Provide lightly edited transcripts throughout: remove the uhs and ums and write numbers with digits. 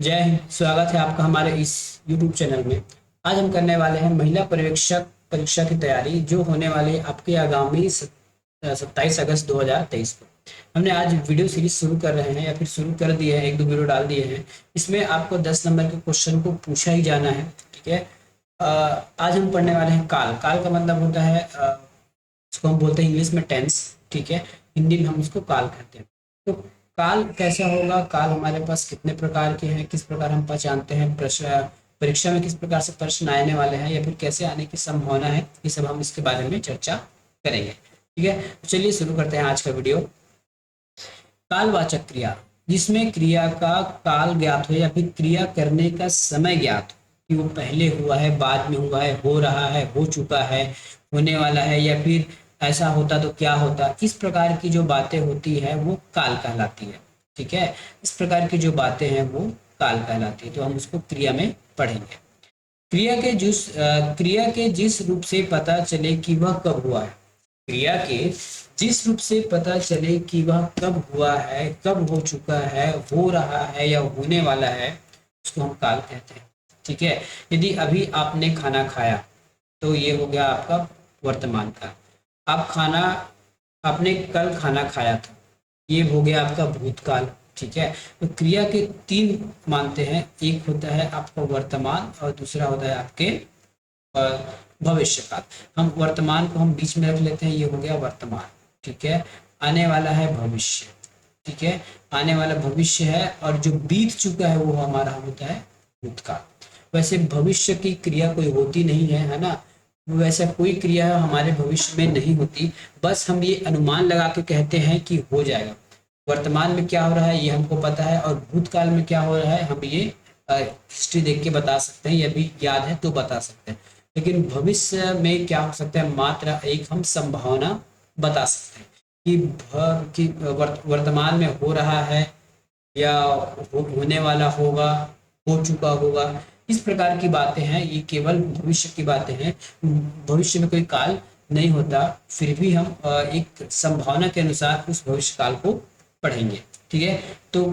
जय हिंद। स्वागत है आपका हमारे इस YouTube चैनल में। आज हम करने वाले हैं महिला पर्यवेक्षक परीक्षा की तैयारी जो होने वाली है आपके आगामी 27 अगस्त 2023 को। हमने आज वीडियो सीरीज शुरू कर रहे हैं या फिर शुरू कर दिए हैं, एक दो वीडियो डाल दिए हैं। इसमें आपको 10 नंबर के क्वेश्चन को पूछा ही जाना है। ठीक है। आज हम पढ़ने वाले हैं काल। काल का मतलब होता है इसको हम बोलते हैं इंग्लिश में टेंस। ठीक है। हिंदी में हम उसको काल कहते हैं। तो काल कैसा होगा, काल हमारे पास कितने प्रकार के हैं, किस प्रकार हम पहचानते हैं, प्रश्न परीक्षा में किस प्रकार से प्रश्न आने वाले हैं या फिर कैसे आने की संभावना है, ये सब हम इसके बारे में चर्चा करेंगे। ठीक है। तो चलिए शुरू करते हैं आज का वीडियो। कालवाचक क्रिया, जिसमें क्रिया का काल ज्ञात हो या फिर क्रिया करने का समय ज्ञात हो कि वो पहले हुआ है, बाद में हुआ है, हो रहा है, हो चुका है, होने वाला है, या फिर ऐसा होता तो क्या होता। इस प्रकार की जो बातें होती है वो काल कहलाती है। ठीक है। इस प्रकार की जो बातें हैं वो काल कहलाती है। तो हम उसको क्रिया में पढ़ेंगे। क्रिया के जिस रूप से पता चले कि वह कब हुआ है, क्रिया के जिस रूप से पता चले कि वह कब हुआ है, कब हो चुका है, हो रहा है या होने वाला है, उसको हम काल कहते हैं। ठीक है। यदि अभी आपने खाना खाया तो ये हो गया आपका वर्तमान काल। आप खाना आपने कल खाना खाया था, ये हो गया आपका भूतकाल। ठीक है। तो क्रिया के तीन मानते हैं, एक होता है आपका वर्तमान और दूसरा होता है आपके भविष्य काल। हम वर्तमान को हम बीच में रख लेते हैं, ये हो गया वर्तमान। ठीक है। आने वाला है भविष्य। ठीक है। आने वाला भविष्य है और जो बीत चुका है वो हमारा होता है भूतकाल। वैसे भविष्य की क्रिया कोई होती नहीं है ना। वैसा कोई क्रिया हमारे भविष्य में नहीं होती, बस हम ये अनुमान लगा के कहते हैं कि हो जाएगा। वर्तमान में क्या हो रहा है ये हमको पता है और भूतकाल में क्या हो रहा है हम ये हिस्ट्री देख के बता सकते हैं, या भी याद है तो बता सकते हैं। लेकिन भविष्य में क्या हो सकता है, मात्र एक हम संभावना बता सकते हैं कि वर्तमान में हो रहा है या होने वाला होगा, हो चुका होगा। इस प्रकार की बातें हैं, ये केवल भविष्य की बातें हैं। भविष्य में कोई काल नहीं होता, फिर भी हम एक संभावना के अनुसार उस भविष्य काल को पढ़ेंगे। ठीक है। तो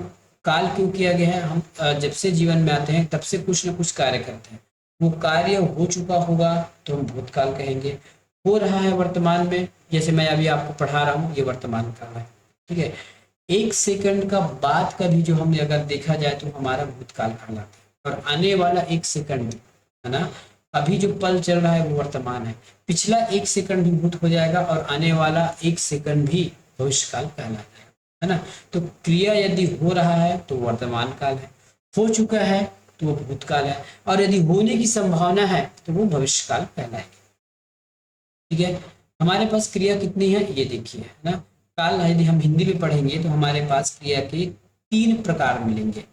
काल क्यों किया गया है, हम जब से जीवन में आते हैं तब से कुछ ना कुछ कार्य करते हैं। वो कार्य हो चुका होगा तो हम भूतकाल कहेंगे। हो रहा है वर्तमान में, जैसे मैं अभी आपको पढ़ा रहा हूँ, ये वर्तमान काल है। ठीक है। 1 सेकंड का बाद का भी जो हमने अगर देखा जाए तो हमारा भूतकाल कहलाता है। और आने वाला 1 सेकंड है ना, अभी जो पल चल रहा है वो वर्तमान है। पिछला 1 सेकंड भी भूत हो जाएगा और आने वाला 1 सेकंड भी भविष्य काल कहलाता है ना। तो क्रिया यदि हो रहा है तो वर्तमान काल है, हो चुका है तो वो भूतकाल है, और यदि होने की संभावना है तो वो भविष्य काल कहलाएगा। ठीक है। हमारे पास क्रिया कितनी है ये देखिए, है ना। काल यदि हम हिंदी में पढ़ेंगे तो हमारे पास क्रिया के 3 प्रकार मिलेंगे।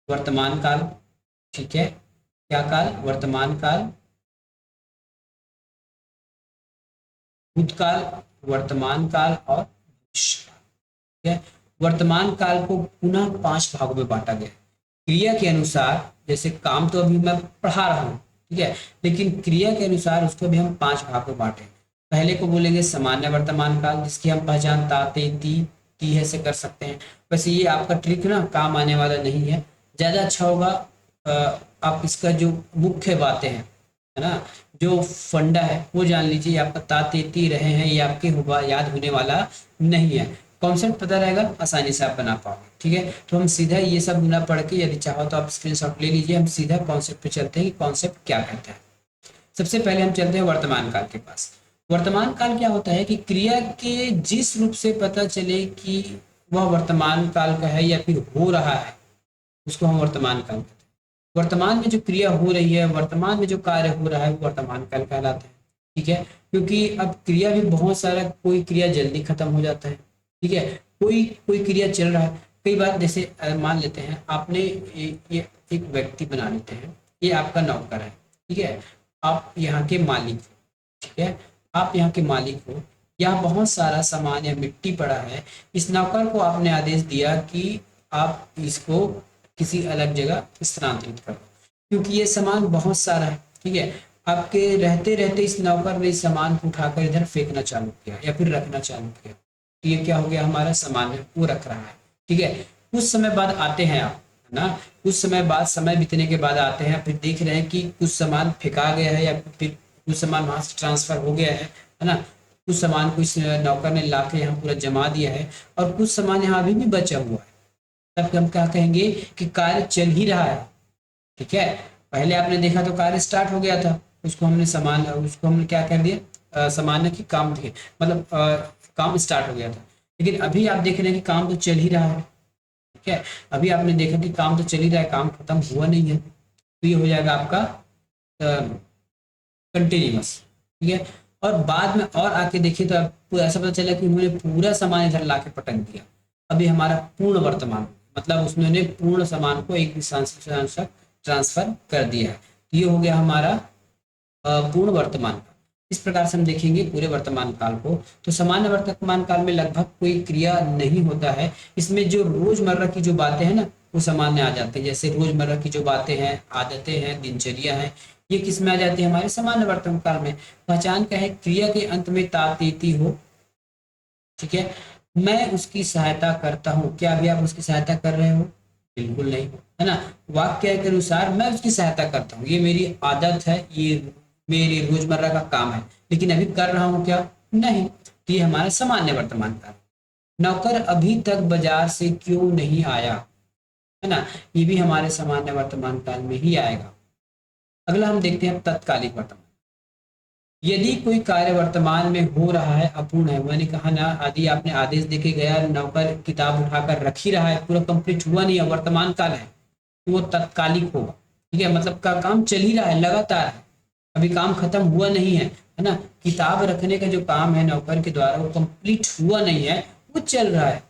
वर्तमान काल, ठीक है, क्या काल, वर्तमान काल, भूतकाल, वर्तमान काल और भविष्य काल। ठीक है। वर्तमान काल को पुनः 5 भागों में बांटा गया है क्रिया के अनुसार। जैसे काम तो अभी मैं पढ़ा रहा हूँ, ठीक है, लेकिन क्रिया के अनुसार उसको भी हम 5 भाग में बांटे। पहले को बोलेंगे सामान्य वर्तमान काल, जिसकी हम पहचान ताते ती है से कर सकते हैं। वैसे ये आपका ट्रिक ना काम आने वाला नहीं है, ज्यादा अच्छा होगा आप इसका जो मुख्य बातें हैं, है ना, जो फंडा है वो जान लीजिए। आपका ताते रहे हैं ये आपके हुआ याद होने वाला नहीं है। कॉन्सेप्ट पता रहेगा, आसानी से आप बना पाओगे। ठीक है। तो हम सीधा ये सब ना पढ़ के, यदि चाहो तो आप स्क्रीनशॉट ले लीजिए, हम सीधा कॉन्सेप्ट पे चलते हैं कि कॉन्सेप्ट क्या कहता है। सबसे पहले हम चलते हैं वर्तमान काल के पास। वर्तमान काल क्या होता है कि क्रिया के जिस रूप से पता चले कि वह वर्तमान काल का है या फिर हो रहा है, उसको हम वर्तमान काल कहते हैं। वर्तमान में जो क्रिया हो रही है, वर्तमान में जो कार्य हो रहा है वो वर्तमान काल कहलाता है। ठीक है। क्योंकि अब क्रिया भी बहुत सारा, कोई क्रिया जल्दी खत्म हो जाता है, ठीक है, कोई कोई क्रिया चल रहा है। कई बार जैसे मान लेते हैं आपने ये एक व्यक्ति बना लेते हैं, ये आपका नौकर है। ठीक है। आप यहाँ के मालिक हो। ठीक है। आप यहाँ के मालिक हो, यहाँ बहुत सारा सामान या मिट्टी पड़ा है। इस नौकर को आपने आदेश दिया कि आप इसको किसी अलग जगह स्थानांतरित करो, क्योंकि ये सामान बहुत सारा है। ठीक है। आपके रहते रहते इस नौकर ने इस सामान को उठाकर इधर फेंकना चालू किया या फिर रखना चालू किया, तो ये क्या हो गया, हमारा सामान है वो रख रहा है। ठीक है। कुछ समय बाद आते हैं आप, है ना। कुछ समय बाद, समय बीतने के बाद आते हैं, फिर देख रहे हैं कि कुछ सामान फेंका गया है या फिर कुछ सामान वहां से ट्रांसफर हो गया है ना। कुछ सामान को इस नौकर ने ला के यहाँ पूरा जमा दिया है और कुछ सामान यहाँ अभी भी बचा हुआ है, तब हम क्या कहेंगे कि कार्य चल ही रहा है। ठीक है, पहले आपने देखा तो कार्य स्टार्ट हो गया था, उसको हमने क्या कर दिया, सामान्य की काम थे, मतलब काम स्टार्ट हो गया था। लेकिन अभी आप देख रहे हैं कि काम तो चल ही रहा है। ठीक है, अभी आपने देखा कि काम तो चल ही रहा है, काम खत्म हुआ नहीं है, तो ये हो जाएगा आपका कंटिन्यूअस। ठीक है, और बाद में और आके देखिए तो आपको ऐसा पता चला कि उन्होंने पूरा सामान इधर ला के पटक दिया। अभी हमारा पूर्ण वर्तमान, मतलब उसने पूर्ण सामान को एक स्थान से दूसरे स्थान तक ट्रांसफर कर दिया है, तो ये हो गया हमारा पूर्ण वर्तमान काल। इस प्रकार से हम देखेंगे पूरे वर्तमान काल को। तो सामान्य वर्तमान काल में लगभग कोई क्रिया नहीं होता है, इसमें जो रोजमर्रा की जो बातें हैं ना वो सामान्य आ जाते हैं। जैसे रोजमर्रा की जो बातें हैं, आदतें हैं, दिनचर्या है, ये किस में आ जाती है, हमारे सामान्य वर्तमान काल में। पहचान क्या है, क्रिया के अंत में तातीती हो। ठीक है, मैं उसकी सहायता करता हूँ, क्या अभी आप उसकी सहायता कर रहे हो? बिल्कुल नहीं, है ना। वाक्य के अनुसार मैं उसकी सहायता करता हूँ, ये मेरी आदत है, ये मेरी रोजमर्रा का काम है, लेकिन अभी कर रहा हूँ क्या? नहीं। ये हमारा सामान्य वर्तमान काल। नौकर अभी तक बाजार से क्यों नहीं आया, है ना, ये भी हमारे सामान्य वर्तमान काल में ही आएगा। अगला हम देखते हैं तत्कालिक वर्तमान। यदि कोई कार्य वर्तमान में हो रहा है, अपूर्ण है, मैंने कहा ना, यदि आपने आदेश देके गया, नौकर किताब उठाकर रख ही रहा है, पूरा कंप्लीट हुआ नहीं है, वर्तमान काल है, तो वो तत्कालिक होगा। ठीक है, मतलब का काम चल ही रहा है, लगातार है, अभी काम खत्म हुआ नहीं है ना। किताब रखने का जो काम है नौकर के द्वारा, वो कंप्लीट हुआ नहीं है, वो चल रहा है,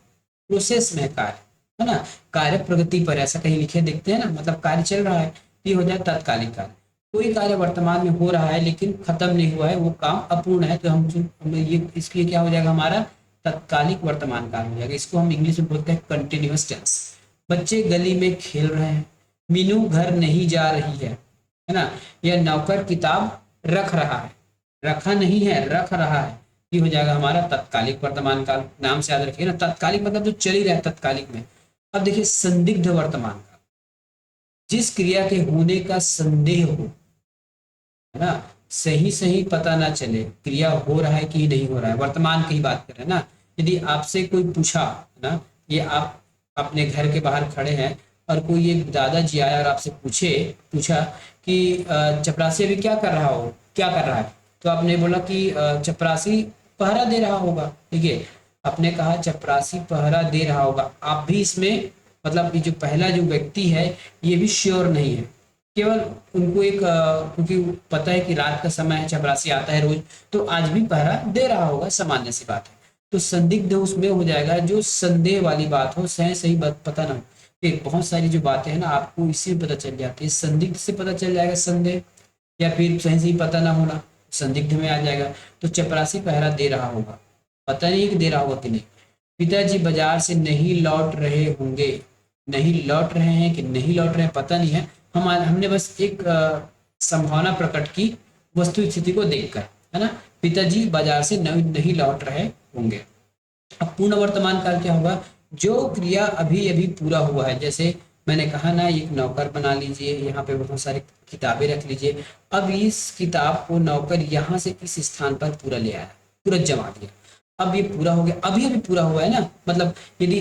प्रोसेस में है कार्य, है ना। कार्य प्रगति पर, ऐसा कहीं लिखे देखते हैं ना, मतलब कार्य चल रहा है, ये हो जाए तत्कालिक कार्य। कोई कार्य वर्तमान में हो रहा है लेकिन खत्म नहीं हुआ है, वो काम अपूर्ण है, तो हम ये इसके क्या हो जाएगा, हमारा तत्कालिक वर्तमान काल हो जाएगा। इसको हम इंग्लिश में बोलते हैं कंटिन्यूअस टेंस। बच्चे गली में खेल रहे हैं, मीनू घर नहीं जा रही है ना। यह नौकर किताब रख रहा है, रखा नहीं है, रख रहा है, ये हो जाएगा हमारा तत्कालिक वर्तमान काल। नाम से याद रखिए ना, तत्कालिक मतलब जो चल ही रहा है, तत्कालिक में। अब देखिए संदिग्ध वर्तमान काल, जिस क्रिया के होने का संदेह हो, है ना, सही सही पता ना चले क्रिया हो रहा है कि नहीं हो रहा है, वर्तमान की बात कर रहे हैं ना। यदि आपसे कोई पूछा, है ना, ये आप अपने घर के बाहर खड़े हैं और कोई एक दादाजी आया और आपसे पूछा कि चपरासी अभी क्या कर रहा हो, क्या कर रहा है, तो आपने बोला कि चपरासी पहरा दे रहा होगा। ठीक है, आपने कहा चपरासी पहरा दे रहा होगा, आप भी इसमें, मतलब कि जो पहला जो व्यक्ति है ये भी श्योर नहीं है, केवल उनको एक क्योंकि पता है कि रात का समय है, चपरासी आता है रोज, तो आज भी पहरा दे रहा होगा, सामान्य सी बात है। तो संदिग्ध उसमें हो जाएगा जो संदेह वाली बात हो, सही सही बात पता ना हो। एक बहुत सारी जो बातें हैं ना आपको इसी में पता चल जाती है, संदिग्ध से पता चल जाएगा संदेह, या फिर सही सही पता ना होना संदिग्ध में आ जाएगा। तो चपरासी पहरा दे रहा होगा, पता नहीं कि दे रहा होगा कि नहीं। पिताजी बाजार से नहीं लौट रहे होंगे, नहीं लौट रहे हैं कि नहीं लौट रहे हैं पता नहीं है, हमने बस एक संभावना प्रकट की वस्तु स्थिति को देखकर, है ना। पिताजी बाजार से नहीं लौट रहे होंगे। अब पूर्ण वर्तमान काल क्या होगा, जो क्रिया अभी अभी पूरा हुआ है, जैसे मैंने कहा ना, एक नौकर बना लीजिए, यहाँ पे बहुत सारी किताबें रख लीजिए, अब इस किताब को नौकर यहाँ से इस स्थान पर पूरा ले आया, पूरा जमा दिया, अब ये पूरा हो गया, अभी अभी पूरा हुआ है ना। मतलब यदि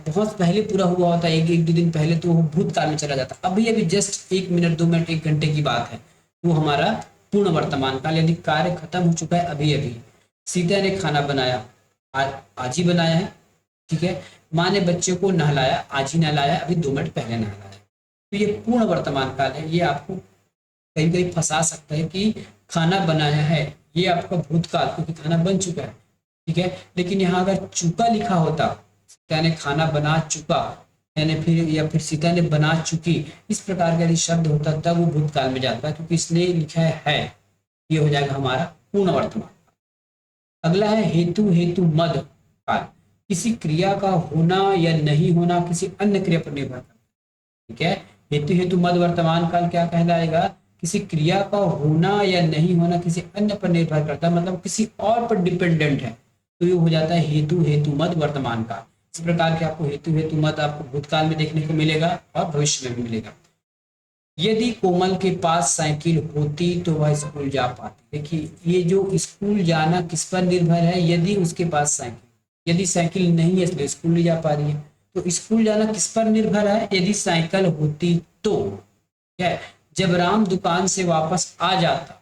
बहुत पहले पूरा हुआ होता, एक एक दो दिन पहले, तो वो भूतकाल में चला जाता। अभी अभी जस्ट 1 मिनट 2 मिनट 1 घंटे की बात है, वो हमारा पूर्ण वर्तमान काल। यदि कार्य खत्म हो चुका है अभी अभी, सीता ने खाना बनाया, आज ही बनाया है। ठीक है, माँ ने बच्चे को नहलाया, आज ही नहलाया, अभी 2 मिनट पहले नहलाया। तो ये पूर्ण वर्तमान काल है। ये आपको कहीं कहीं फंसा सकता है कि खाना बनाया है, ये आपका भूतकाल, क्योंकि खाना बन चुका है। ठीक है, लेकिन यहाँ अगर चुका लिखा होता, सीता ने खाना बना चुका, यानी फिर या फिर सीता ने बना चुकी, इस प्रकार का यदि शब्द होता तब वो भूतकाल में जाता है, क्योंकि इसलिए लिखा है। ये हो जाएगा हमारा पूर्ण वर्तमान। अगला है हेतु हेतु मद काल, किसी क्रिया का होना या नहीं होना किसी अन्य क्रिया पर निर्भर करता है। ठीक है, हेतु हेतु मद वर्तमान काल क्या कहलाएगा, किसी क्रिया का होना या नहीं होना किसी अन्य पर निर्भर करता है, मतलब किसी और पर डिपेंडेंट है, तो ये हो जाता है हेतु हेतु मद वर्तमान काल। इस प्रकार के आपको हेतु हेतु मत आपको भूतकाल में देखने को मिलेगा और भविष्य में भी मिलेगा। यदि कोमल के पास साइकिल होती तो वह स्कूल जा पाती। देखिए ये जो स्कूल जाना किस पर निर्भर है, यदि उसके पास साइकिल, यदि साइकिल नहीं है इसलिए स्कूल नहीं जा पा रही है। तो स्कूल जाना किस पर निर्भर है, यदि साइकिल होती तो। क्या है, जब राम दुकान से वापस आ जाता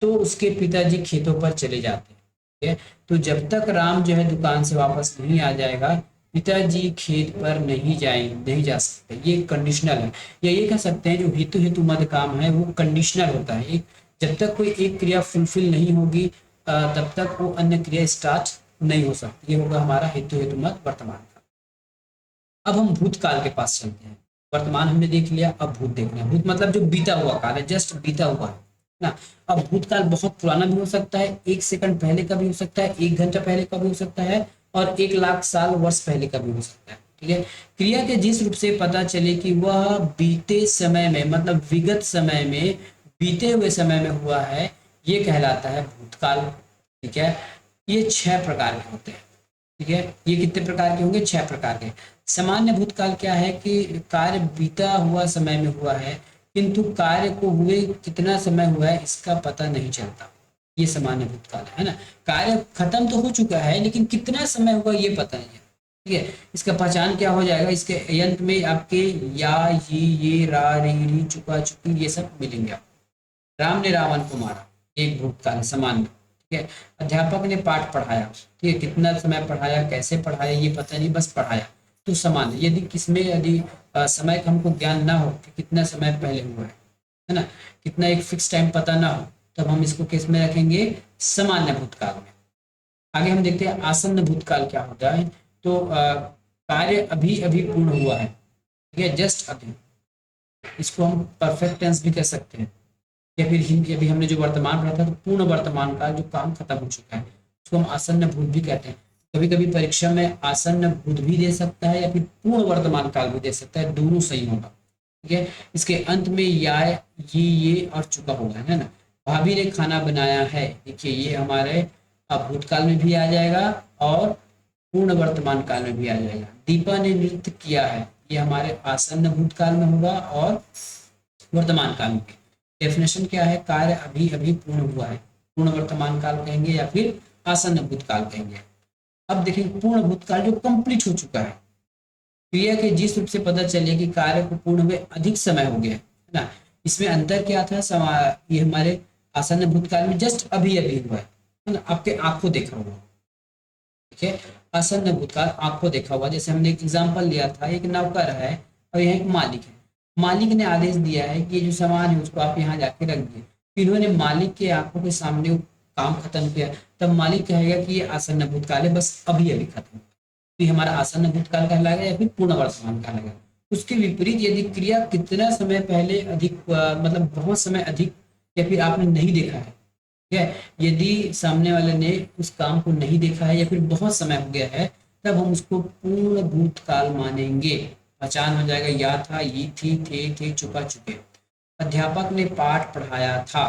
तो उसके पिताजी खेतों पर चले जाते। ठीक है, तो जब तक राम जो है दुकान से वापस नहीं आ जाएगा, पिताजी खेत पर नहीं जा सकते। ये कंडीशनल है, या ये कह सकते हैं जो हेतु हेतु मद काम है वो कंडीशनल होता है। जब तक कोई एक क्रिया फुलफिल नहीं होगी तब तक वो अन्य क्रिया स्टार्ट नहीं हो सकती। ये होगा हमारा हेतु हेतु मद वर्तमान का। अब हम भूतकाल के पास चलते हैं। वर्तमान हमने देख लिया, अब भूत देखना है। भूत मतलब जो बीता हुआ काल है, जस्ट बीता हुआ है ना। अब भूतकाल बहुत पुराना भी हो सकता है, 1 सेकंड पहले का भी हो सकता है, 1 घंटा पहले का भी हो सकता है, और 1 लाख साल वर्ष पहले का भी हो सकता है। ठीक है, क्रिया के जिस रूप से पता चले कि वह बीते समय में, मतलब विगत समय में, बीते हुए समय में हुआ है, ये कहलाता है भूतकाल। ठीक है, ये 6 प्रकार के होते हैं। ठीक है, ये कितने प्रकार के होंगे, 6 प्रकार के। सामान्य भूतकाल क्या है कि कार्य बीता हुआ समय में हुआ है, किंतु कार्य को हुए कितना समय हुआ है इसका पता नहीं चलता। ये सामान्य भूतकाल है ना। कार्य खत्म तो हो चुका है लेकिन कितना समय हुआ ये पता नहीं है। ठीक है, इसका पहचान क्या हो जाएगा, इसके अंत में आपके या, ये, रा, री, चुका, चुकी, ये सब मिलेंगे आपको। राम ने रावण को मारा, एक भूतकाल है सामान्य। ठीक है, अध्यापक ने पाठ पढ़ाया। ठीक है, कितना समय पढ़ाया, कैसे पढ़ाया ये पता नहीं, बस पढ़ाया, तो सामान्य। यदि किसमें यदि समय का हमको ज्ञान ना हो कि कितना समय पहले हुआ है ना, कितना एक फिक्स टाइम पता ना हो, तब हम इसको किस में रखेंगे, सामान्य भूतकाल में। आगे हम देखते हैं आसन्न भूतकाल क्या होता है। तो कार्य अभी अभी पूर्ण हुआ है। ठीक है, जस्ट अभी, इसको हम परफेक्ट टेंस भी कह सकते हैं, या फिर हिंदी अभी हमने जो वर्तमान पढ़ा था तो पूर्ण वर्तमान का जो काम खत्म हो चुका है उसको हम आसन्न भूत भी कहते हैं। कभी कभी परीक्षा में आसन्न भूत भी दे सकता है या फिर पूर्ण वर्तमान काल भी दे सकता है, दोनों सही होगा। ठीक है, इसके अंत में या, ये और चुका होगा, है ना। भाभी ने खाना बनाया है, देखिए ये हमारे भूतकाल में भी आ जाएगा और पूर्ण वर्तमान काल में भी आ जाएगा। दीपा ने नृत्य किया है, ये हमारे आसन्न भूतकाल में होगा और वर्तमान काल में। डेफिनेशन क्या है, कार्य अभी अभी पूर्ण हुआ है, पूर्ण वर्तमान काल कहेंगे या फिर आसन्न भूतकाल कहेंगे। अब देखेंगे पूर्ण भूतकाल जो कंप्लीट हो चुका है। क्रिया के जिस रूप से पता चले कि कार्य को पूर्ण हुए अधिक समय हो गया है ना। इसमें अंतर क्या था, ये हमारे आसन्न भूतकाल में जस्ट अभी अभी हुआ है ना, आपके आंखों देखा हुआ। ठीक है, आसन्न भूतकाल आंखों देखा हुआ। जैसे हमने एक एग्जाम्पल लिया था, एक नौकर है और यह एक मालिक है। मालिक ने आदेश दिया है कि ये जो सामान है उसको आप यहाँ जाके रख दिए। इन्होंने मालिक के आंखों के सामने वो काम खत्म किया, तब मालिक कहेगा कि ये आसन्न भूतकाल है, बस अभी अभी खत्म। तो ये हमारा आसन्न भूतकाल कहलाएगा या फिर पूर्ण वर्तमान कहलाएगा। उसके विपरीत यदि क्रिया कितना समय पहले अधिक मतलब बहुत समय अधिक, या फिर आपने नहीं देखा है, ठीक है, यदि सामने वाले ने उस काम को नहीं देखा है या फिर बहुत समय हो गया है, तब हम उसको पूर्ण भूतकाल मानेंगे। पहचान हो जाएगा, या था, ये थी, थे, चुका, चुके। अध्यापक ने पाठ पढ़ाया था,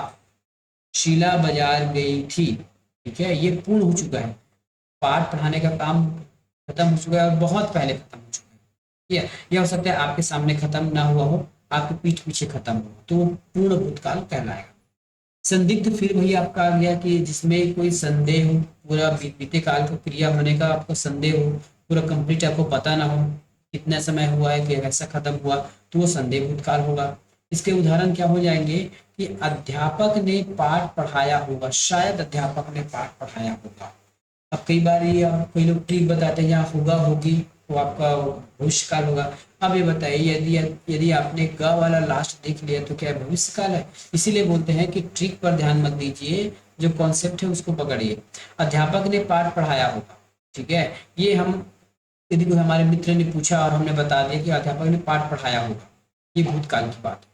शीला बाजार गई थी। ठीक है, ये पूर्ण हो चुका है, पाठ पढ़ाने का काम खत्म हो चुका है और बहुत पहले खत्म हो चुका है। ठीक है, यह हो सकता है आपके सामने खत्म ना हुआ हो, आपके पीठ पीछे खत्म हो, तो वो पूर्ण भूतकाल कहलाएगा। संदिग्ध फिर वही आपका आ गया कि जिसमें कोई संदेह हो, पूरा बीते काल का क्रिया होने का आपको संदेह हो, पूरा कंप्लीट आपको पता ना हो कितना समय हुआ है कि कैसा खत्म हुआ, तो वो संदेह भूतकाल होगा। इसके उदाहरण क्या हो जाएंगे कि अध्यापक ने पाठ पढ़ाया होगा, शायद अध्यापक ने पाठ पढ़ाया होगा। अब कई बार ये कोई लोग ट्रिक बताते हैं, यहाँ होगा होगी तो आपका भविष्यकाल होगा। अब ये बताइए यदि यदि आपने ग वाला लास्ट देख लिया तो क्या भविष्यकाल है। इसीलिए बोलते हैं कि ट्रिक पर ध्यान मत दीजिए, जो कॉन्सेप्ट है उसको पकड़िए। अध्यापक ने पाठ पढ़ाया होगा, ठीक है, ये हम यदि कोई हमारे मित्र ने पूछा और हमने बता दिया कि अध्यापक ने पाठ पढ़ाया होगा, ये भूतकाल की बात है।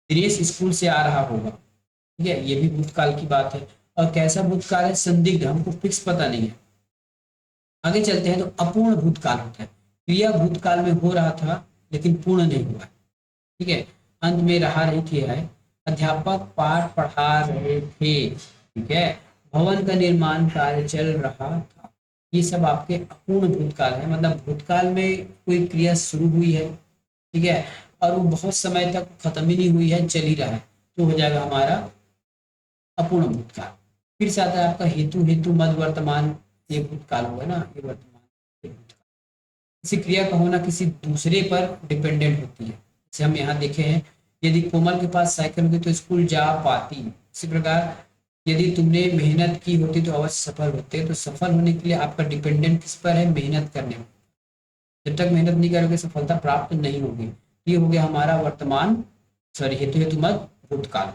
दिनेश स्कूल से आ रहा होगा, ठीक है, ये भी भूतकाल की बात है। और कैसा भूतकाल है, संदिग्ध, हमको फिक्स पता नहीं है। आगे चलते हैं तो अपूर्ण भूतकाल होता है, क्रिया भूतकाल में हो रहा था लेकिन पूर्ण नहीं हुआ। ठीक है, अंत में रहा रही थी है, अध्यापक पाठ पढ़ा रहे थे। ठीक है, भवन का निर्माण कार्य चल रहा था। ये सब आपके अपूर्ण भूतकाल है, मतलब भूतकाल में कोई क्रिया शुरू हुई है, ठीक है, और वो बहुत समय तक खत्म ही नहीं हुई है, चल ही रहा है, तो हो जाएगा हमारा अपूर्ण भूतकाल। फिर से आता है आपका हेतु, हेतु मध्य वर्तमान, ये भूतकाल होगा ना, ये वर्तमान, ये भूतकाल। किसी क्रिया का होना किसी दूसरे पर डिपेंडेंट होती है। जैसे हम यहाँ देखे हैं, यदि कोमल के पास साइकिल होती तो स्कूल जा पाती। इसी प्रकार यदि तुमने मेहनत की होती तो अवश्य सफल होते। तो सफल होने के लिए आपका डिपेंडेंट किस पर है? मेहनत करने में। जब तक मेहनत नहीं करोगे सफलता प्राप्त नहीं होगी। ये हो गया हमारा वर्तमान, सॉरी हेतु हेतु मत भूतकाल।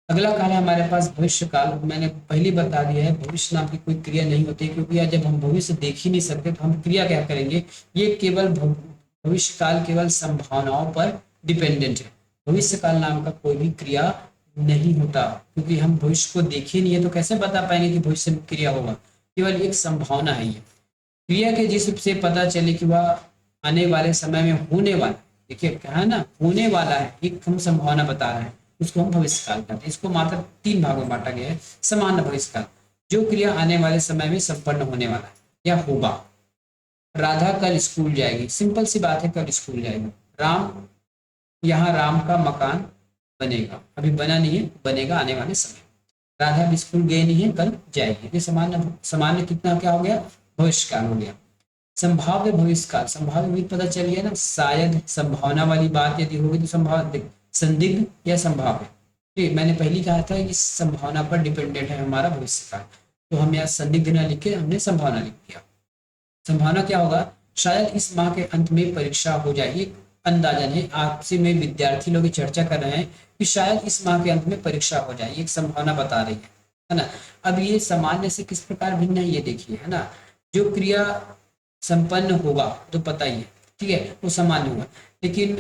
अगला काल है हमारे पास भविष्य काल। मैंने पहले बता दिया है भविष्य नाम की कोई क्रिया नहीं होती, क्योंकि यार जब हम भविष्य देख ही नहीं सकते तो हम क्रिया क्या करेंगे। ये केवल भविष्य काल केवल संभावनाओं पर डिपेंडेंट है। भविष्य काल नाम का कोई भी क्रिया नहीं होता, क्योंकि हम भविष्य को देखे नहीं है तो कैसे बता पाएंगे कि भविष्य में क्रिया होगा। केवल एक संभावना है ये। क्रिया के जिस रूप से पता चले कि वह आने वाले समय में होने वाला, देखिए क्या है ना, होने वाला है, एक हम संभावना बता रहे हैं, उसको हम भविष्य काल कहते हैं। इसको मात्र 3 भागों में बांटा गया है। सामान्य भविष्य काल, जो क्रिया आने वाले समय में संपन्न होने वाला है या होगा। राधा कल स्कूल जाएगी, सिंपल सी बात है, कल स्कूल जाएगी। राम, यहाँ राम का मकान बनेगा, अभी बना नहीं है, बनेगा आने वाले समय। राधा अभी स्कूल गए नहीं है, कल जाएगी। ये सामान्य, सामान्य कितना क्या हो गया? भविष्य काल हो गया। संभाव्य भविष्य काल, संभाव्य भी पता चल गया ना, शायद संभावना वाली बात यदि होगी तो संभाव्य, संदिग्ध या संभाव्य। ठीक, मैंने पहले कहा था कि संभावना पर डिपेंडेंट है हमारा भविष्य काल, तो हम यहाँ संदिग्ध न लिख के हमने संभावना लिख दिया। संभावना क्या होगा? शायद इस माह के अंत में परीक्षा हो जाएगी। अंदाजन है, आपसे में विद्यार्थी लोग चर्चा कर रहे हैं कि शायद इस माह के अंत में परीक्षा हो जाए, एक संभावना बता रही है ना। अब ये सामान्य से किस प्रकार भिन्न है ये देखिए, है ना। जो क्रिया संपन्न होगा तो पता ही है, ठीक है, वो सामान्य होगा। लेकिन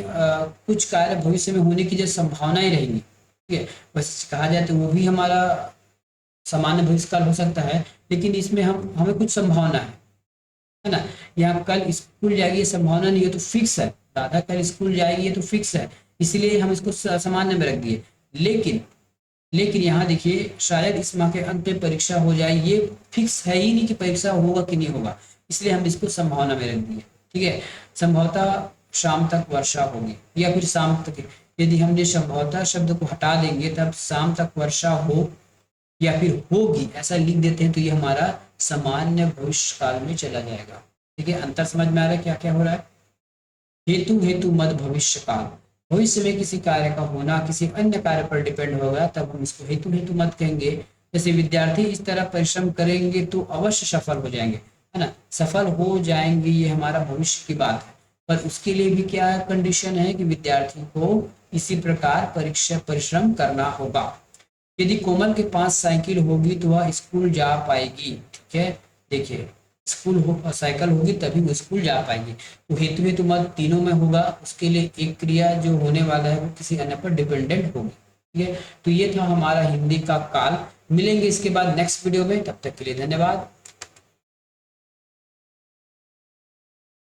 कुछ कार्य भविष्य में होने की जो संभावनाएं रहेंगी, ठीक है, बस कहा जाए तो वो भी हमारा सामान्य भविष्य काल हो सकता है। लेकिन इसमें हम हमें कुछ संभावना है ना। यहाँ कल स्कूल जाएगी ये संभावना नहीं है, तो फिक्स है। राधा कल स्कूल जाएगी ये तो फिक्स है, इसलिए हम इसको सामान्य में रख दिए। लेकिन लेकिन यहाँ देखिए, शायद इस माह के अंत में परीक्षा हो जाए, ये फिक्स है ही नहीं कि परीक्षा होगा कि नहीं होगा, इसलिए हम इसको संभावना में रख दिए, ठीक है। संभवतः शाम तक वर्षा होगी, या फिर शाम तक, यदि हमने संभवतः शब्द को हटा देंगे तब शाम तक वर्षा हो या फिर होगी ऐसा लिख देते हैं, तो ये हमारा सामान्य भविष्य काल में चला जाएगा। ठीक है, अंतर समझ में आ रहा है क्या क्या हो रहा है। हेतु हेतु मत भविष्य काल, भविष्य में किसी कार्य का होना किसी अन्य कार्य पर डिपेंड होगा, तब हम इसको हेतु हेतु मत कहेंगे। जैसे विद्यार्थी इस तरह परिश्रम करेंगे तो अवश्य सफल हो जाएंगे, है ना। सफल हो जाएंगे ये हमारा भविष्य की बात है, पर उसके लिए भी क्या कंडीशन है कि विद्यार्थी को इसी प्रकार परीक्षा परिश्रम करना होगा। यदि कोमल के पास साइकिल होगी तो वह स्कूल जा पाएगी, ठीक है। देखिए, स्कूल हो साइकिल होगी तभी वो स्कूल जा पाएगी। तो हेतु हेतु मत तीनों में होगा, उसके लिए एक क्रिया जो होने वाला है वो किसी अन्य पर डिपेंडेंट होगी, ठीक है। तो ये था हमारा हिंदी का काल। मिलेंगे इसके बाद नेक्स्ट वीडियो में, तब तक के लिए धन्यवाद।